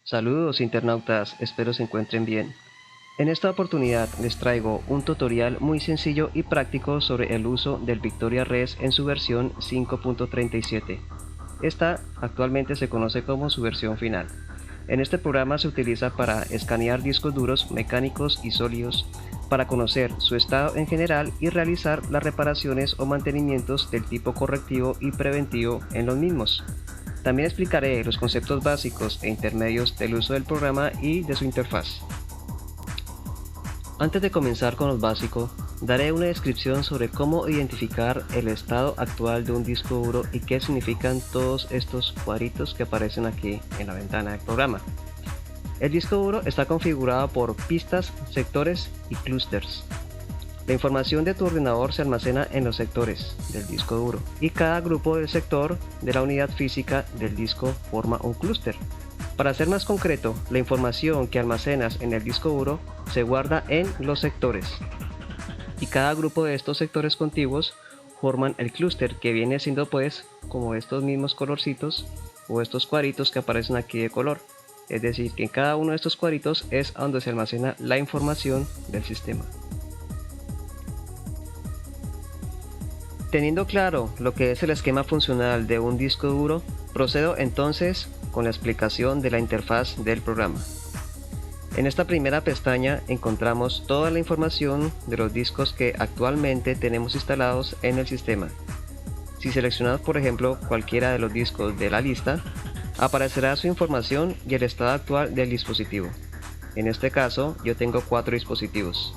Saludos internautas, espero se encuentren bien. En esta oportunidad les traigo un tutorial muy sencillo y práctico sobre el uso del Victoria Res en su versión 5.37. Esta actualmente se conoce como su versión final. En este programa se utiliza para escanear discos duros mecánicos y sólidos, para conocer su estado en general y realizar las reparaciones o mantenimientos del tipo correctivo y preventivo en los mismos. También explicaré los conceptos básicos e intermedios del uso del programa y de su interfaz. Antes de comenzar con lo básico, daré una descripción sobre cómo identificar el estado actual de un disco duro y qué significan todos estos cuadritos que aparecen aquí en la ventana del programa. El disco duro está configurado por pistas, sectores y clústeres. La información de tu ordenador se almacena en los sectores del disco duro y cada grupo del sector de la unidad física del disco forma un clúster. Para ser más concreto, la información que almacenas en el disco duro se guarda en los sectores y cada grupo de estos sectores contiguos forman el clúster, que viene siendo pues como estos mismos colorcitos o estos cuadritos que aparecen aquí de color. Es decir, que en cada uno de estos cuadritos es donde se almacena la información del sistema. Teniendo claro lo que es el esquema funcional de un disco duro, procedo entonces con la explicación de la interfaz del programa. En esta primera pestaña encontramos toda la información de los discos que actualmente tenemos instalados en el sistema. Si seleccionamos por ejemplo cualquiera de los discos de la lista, aparecerá su información y el estado actual del dispositivo. En este caso yo tengo 4 dispositivos.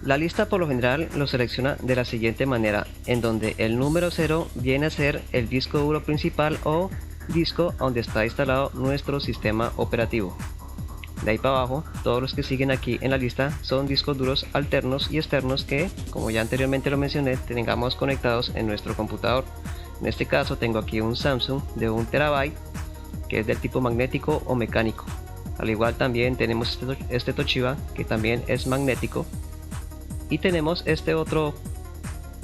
La lista por lo general lo selecciona de la siguiente manera, en donde el número 0 viene a ser el disco duro principal o disco donde está instalado nuestro sistema operativo. De ahí para abajo, todos los que siguen aquí en la lista son discos duros alternos y externos que, como ya anteriormente lo mencioné, tengamos conectados en nuestro computador. En este caso tengo aquí un Samsung de 1 TB que es del tipo magnético o mecánico. Al igual también tenemos este Toshiba que también es magnético. Y tenemos este otro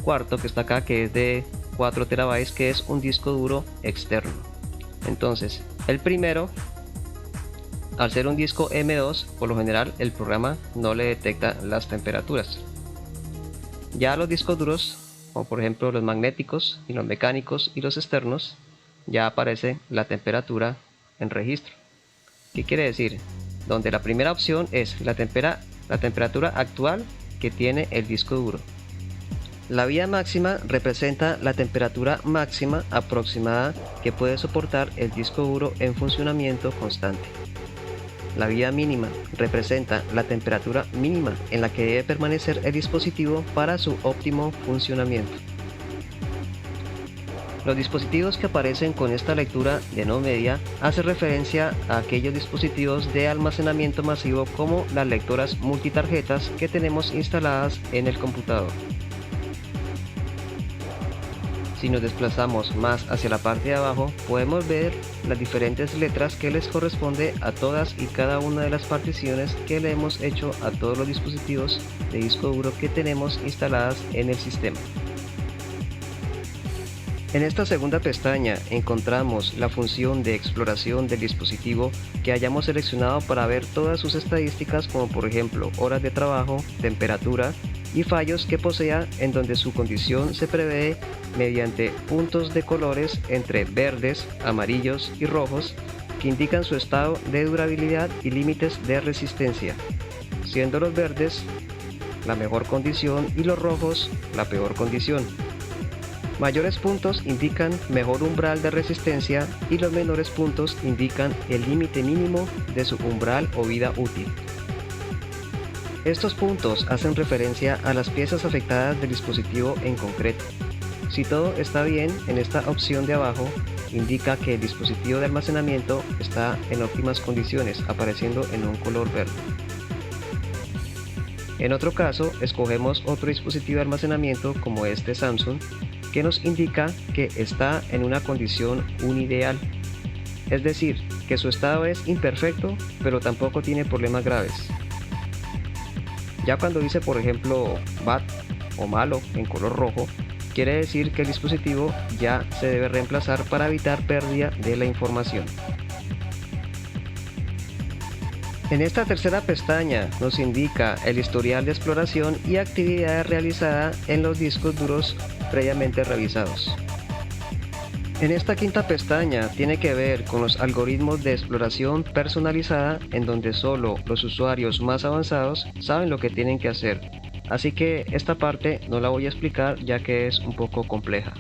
cuarto que está acá, que es de 4 TB, que es un disco duro externo. Entonces, el primero, al ser un disco M2, por lo general el programa no le detecta las temperaturas. Ya los discos duros, como por ejemplo los magnéticos y los mecánicos y los externos, ya aparece la temperatura en registro. ¿Qué quiere decir? Donde la primera opción es la temperatura actual que tiene el disco duro. La vía máxima representa la temperatura máxima aproximada que puede soportar el disco duro en funcionamiento constante. La vía mínima representa la temperatura mínima en la que debe permanecer el dispositivo para su óptimo funcionamiento. Los dispositivos que aparecen con esta lectura de no media hacen referencia a aquellos dispositivos de almacenamiento masivo como las lectoras multitarjetas que tenemos instaladas en el computador. Si nos desplazamos más hacia la parte de abajo, podemos ver las diferentes letras que les corresponde a todas y cada una de las particiones que le hemos hecho a todos los dispositivos de disco duro que tenemos instaladas en el sistema. En esta segunda pestaña encontramos la función de exploración del dispositivo que hayamos seleccionado para ver todas sus estadísticas, como por ejemplo horas de trabajo, temperatura y fallos que posea, en donde su condición se prevé mediante puntos de colores entre verdes, amarillos y rojos que indican su estado de durabilidad y límites de resistencia, siendo los verdes la mejor condición y los rojos la peor condición. Mayores puntos indican mejor umbral de resistencia y los menores puntos indican el límite mínimo de su umbral o vida útil. Estos puntos hacen referencia a las piezas afectadas del dispositivo en concreto. Si todo está bien, en esta opción de abajo indica que el dispositivo de almacenamiento está en óptimas condiciones, apareciendo en un color verde. En otro caso, escogemos otro dispositivo de almacenamiento como este Samsung, que nos indica que está en una condición unideal, es decir, que su estado es imperfecto, pero tampoco tiene problemas graves. Ya cuando dice por ejemplo bad o malo en color rojo, quiere decir que el dispositivo ya se debe reemplazar para evitar pérdida de la información. En esta tercera pestaña nos indica el historial de exploración y actividades realizadas en los discos duros previamente revisados. En esta quinta pestaña tiene que ver con los algoritmos de exploración personalizada, en donde solo los usuarios más avanzados saben lo que tienen que hacer. Así que esta parte no la voy a explicar ya que es un poco compleja.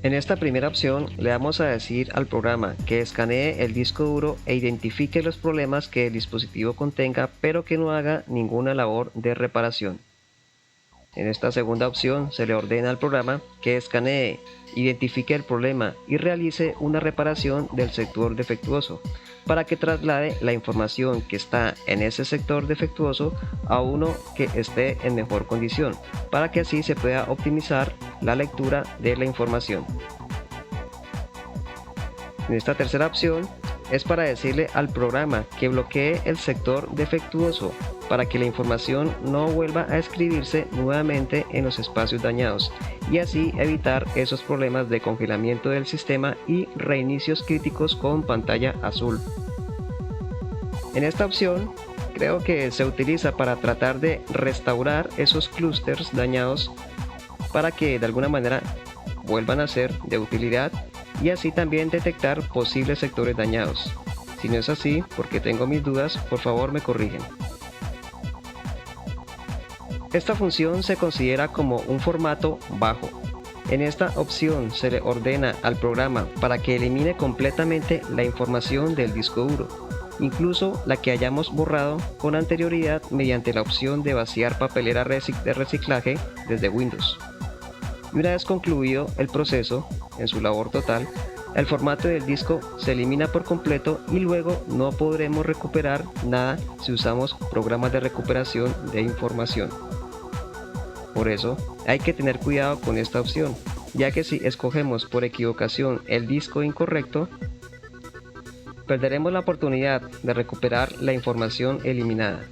En esta primera opción le vamos a decir al programa que escanee el disco duro e identifique los problemas que el dispositivo contenga, pero que no haga ninguna labor de reparación. En esta segunda opción se le ordena al programa que escanee, identifique el problema y realice una reparación del sector defectuoso para que traslade la información que está en ese sector defectuoso a uno que esté en mejor condición, para que así se pueda optimizar la lectura de la información. En esta tercera opción es para decirle al programa que bloquee el sector defectuoso para que la información no vuelva a escribirse nuevamente en los espacios dañados y así evitar esos problemas de congelamiento del sistema y reinicios críticos con pantalla azul. En esta opción creo que se utiliza para tratar de restaurar esos clústeres dañados para que de alguna manera vuelvan a ser de utilidad y así también detectar posibles sectores dañados. Si no es así, porque tengo mis dudas, por favor me corrigen. Esta función se considera como un formato bajo. En esta opción se le ordena al programa para que elimine completamente la información del disco duro, incluso la que hayamos borrado con anterioridad mediante la opción de vaciar papelera de reciclaje desde Windows. Y una vez concluido el proceso, en su labor total, el formato del disco se elimina por completo y luego no podremos recuperar nada si usamos programas de recuperación de información. Por eso hay que tener cuidado con esta opción, ya que si escogemos por equivocación el disco incorrecto, perderemos la oportunidad de recuperar la información eliminada.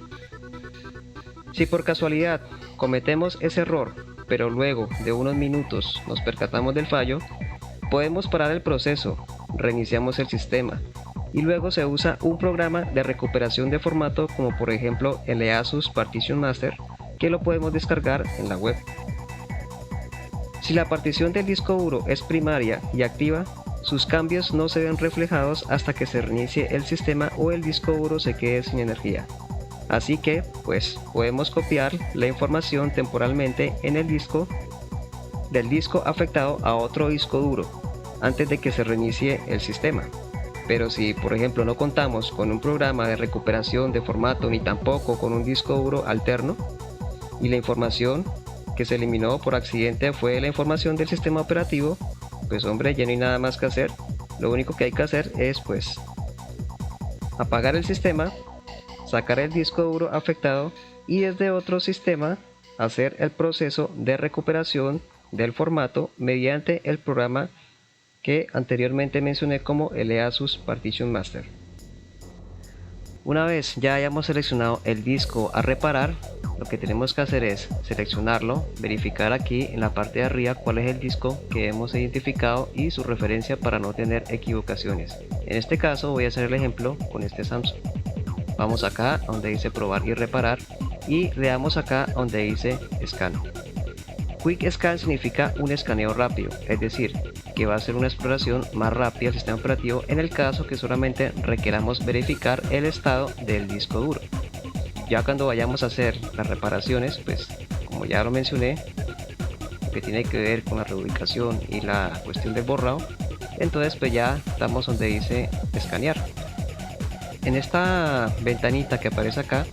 Si por casualidad cometemos ese error, pero luego de unos minutos nos percatamos del fallo, podemos parar el proceso, reiniciamos el sistema y luego se usa un programa de recuperación de formato como por ejemplo el EASUS Partition Master, que lo podemos descargar en la web. Si la partición del disco duro es primaria y activa, sus cambios no se ven reflejados hasta que se reinicie el sistema o el disco duro se quede sin energía. Así que, pues, podemos copiar la información temporalmente en el disco del disco afectado a otro disco duro antes de que se reinicie el sistema. Pero si, por ejemplo, no contamos con un programa de recuperación de formato ni tampoco con un disco duro alterno y la información que se eliminó por accidente fue la información del sistema operativo, pues hombre, ya no hay nada más que hacer. Lo único que hay que hacer es pues apagar el sistema, sacar el disco duro afectado y desde otro sistema hacer el proceso de recuperación del formato mediante el programa que anteriormente mencioné como el EASUS Partition Master. Una vez ya hayamos seleccionado el disco a reparar, lo que tenemos que hacer es seleccionarlo, verificar aquí en la parte de arriba cuál es el disco que hemos identificado y su referencia para no tener equivocaciones. En este caso voy a hacer el ejemplo con este Samsung. Vamos acá donde dice probar y reparar y le damos acá donde dice scan. Quick Scan significa un escaneo rápido, es decir, que va a ser una exploración más rápida del sistema operativo en el caso que solamente requeramos verificar el estado del disco duro. Ya cuando vayamos a hacer las reparaciones, pues como ya lo mencioné, que tiene que ver con la reubicación y la cuestión del borrado, entonces pues ya estamos donde dice escanear. En esta ventanita que aparece acá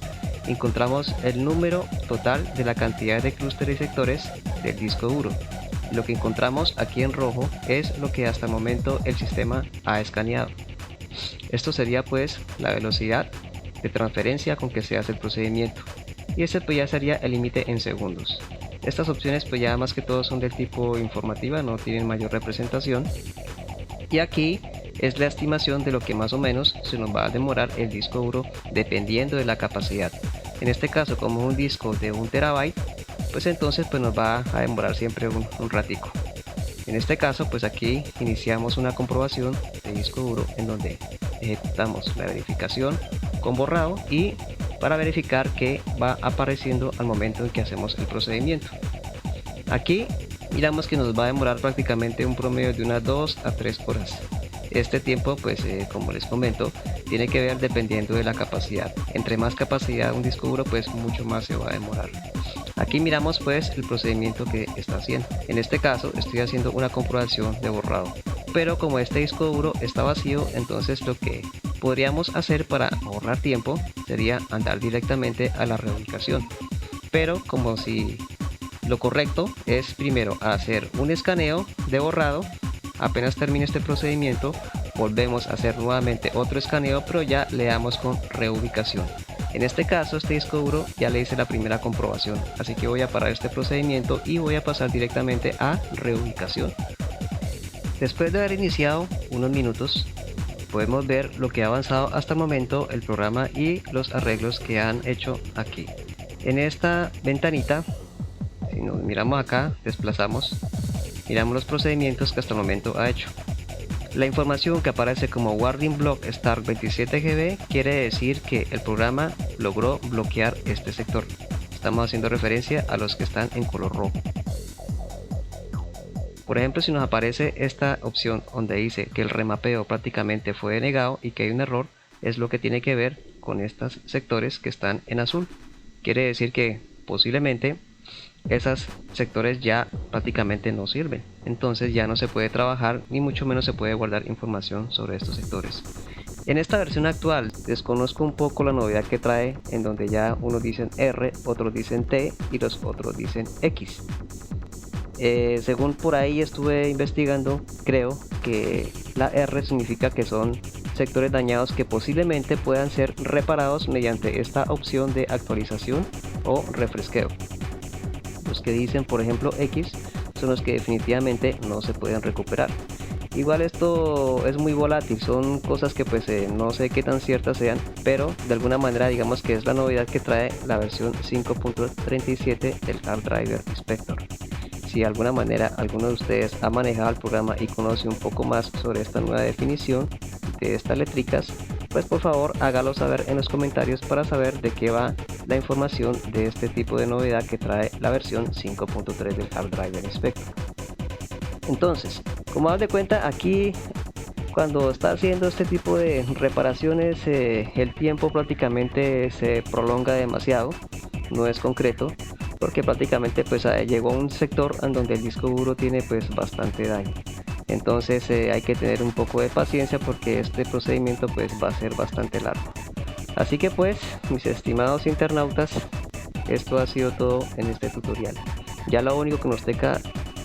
encontramos el número total de la cantidad de clústeres y sectores del disco duro. Lo que encontramos aquí en rojo es lo que hasta el momento el sistema ha escaneado. Esto sería pues la velocidad de transferencia con que se hace el procedimiento y este pues ya sería el límite en segundos. Estas opciones pues ya más que todo son del tipo informativa, no tienen mayor representación y aquí es la estimación de lo que más o menos se nos va a demorar el disco duro dependiendo de la capacidad. En este caso, como es un disco de 1 terabyte, pues entonces pues nos va a demorar siempre un ratico. En este caso pues aquí iniciamos una comprobación de disco duro en donde ejecutamos la verificación con borrado y para verificar que va apareciendo al momento en que hacemos el procedimiento. Aquí miramos que nos va a demorar prácticamente un promedio de unas 2 a 3 horas. Este tiempo, pues como les comento, tiene que ver dependiendo de la capacidad. Entre más capacidad de un disco duro, pues mucho más se va a demorar. Aquí miramos pues el procedimiento que está haciendo. En este caso estoy haciendo una comprobación de borrado, pero como este disco duro está vacío, entonces lo que podríamos hacer para ahorrar tiempo sería andar directamente a la reubicación. Pero como si lo correcto es primero hacer un escaneo de borrado, apenas termine este procedimiento volvemos a hacer nuevamente otro escaneo, pero ya le damos con reubicación. En este caso este disco duro ya le hice la primera comprobación, así que voy a parar este procedimiento y voy a pasar directamente a reubicación. Después de haber iniciado unos minutos, podemos ver lo que ha avanzado hasta el momento el programa y los arreglos que han hecho aquí. En esta ventanita, si nos miramos acá, desplazamos, miramos los procedimientos que hasta el momento ha hecho. La información que aparece como Warning Block Start 27 GB quiere decir que el programa logró bloquear este sector. Estamos haciendo referencia a los que están en color rojo. Por ejemplo, si nos aparece esta opción donde dice que el remapeo prácticamente fue denegado y que hay un error, es lo que tiene que ver con estos sectores que están en azul. Quiere decir que posiblemente esos sectores ya prácticamente no sirven, entonces ya no se puede trabajar ni mucho menos se puede guardar información sobre estos sectores. En esta versión actual desconozco un poco la novedad que trae, en donde ya unos dicen R, otros dicen T y los otros dicen X. Según por ahí estuve investigando, creo que la R significa que son sectores dañados que posiblemente puedan ser reparados mediante esta opción de actualización o refresqueo. Los que dicen por ejemplo X son los que definitivamente no se pueden recuperar. Igual esto es muy volátil, son cosas que pues no sé qué tan ciertas sean, pero de alguna manera digamos que es la novedad que trae la versión 5.37 del Hard Driver Inspector. Si de alguna manera alguno de ustedes ha manejado el programa y conoce un poco más sobre esta nueva definición de estas letricas, pues por favor hágalo saber en los comentarios para saber de qué va la información de este tipo de novedad que trae la versión 5.3 del Hard Driver Inspector. Entonces, como das de cuenta, aquí cuando está haciendo este tipo de reparaciones el tiempo prácticamente se prolonga demasiado, no es concreto, porque prácticamente pues llegó a un sector en donde el disco duro tiene pues bastante daño. Entonces hay que tener un poco de paciencia porque este procedimiento pues va a ser bastante largo. Así que pues, mis estimados internautas, esto ha sido todo en este tutorial. Ya lo único que nos toca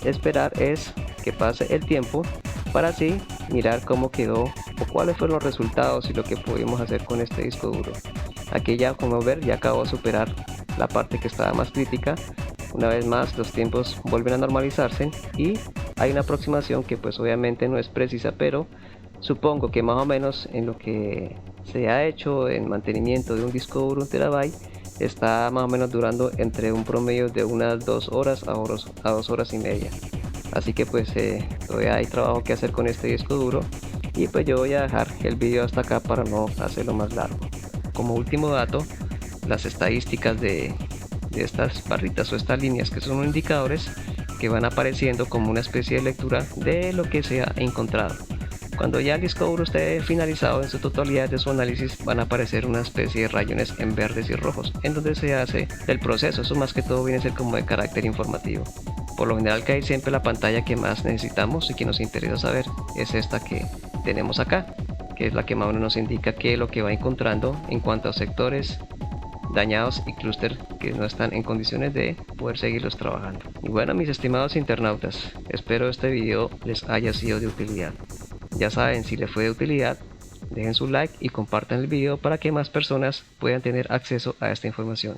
esperar es que pase el tiempo para así mirar cómo quedó o cuáles fueron los resultados y lo que pudimos hacer con este disco duro. Aquí ya, como ver, ya acabo de superar la parte que estaba más crítica. Una vez más los tiempos vuelven a normalizarse y hay una aproximación que pues obviamente no es precisa, pero supongo que más o menos en lo que se ha hecho en mantenimiento de un disco duro 1 TB está más o menos durando entre un promedio de unas 2 horas a 2 horas y media. Así que pues todavía hay trabajo que hacer con este disco duro y pues yo voy a dejar el vídeo hasta acá para no hacerlo más largo. Como último dato, las estadísticas de estas barritas o estas líneas que son indicadores que van apareciendo como una especie de lectura de lo que se ha encontrado. Cuando ya el disco duro esté finalizado en su totalidad de su análisis, van a aparecer una especie de rayones en verdes y rojos en donde se hace el proceso. Eso más que todo viene a ser como de carácter informativo. Por lo general que hay siempre la pantalla que más necesitamos y que nos interesa saber es esta que tenemos acá, que es la que más o menos nos indica qué es lo que va encontrando en cuanto a sectores dañados y clúster que no están en condiciones de poder seguirlos trabajando. Y bueno, mis estimados internautas, espero este video les haya sido de utilidad. Ya saben, si les fue de utilidad, dejen su like y compartan el video para que más personas puedan tener acceso a esta información.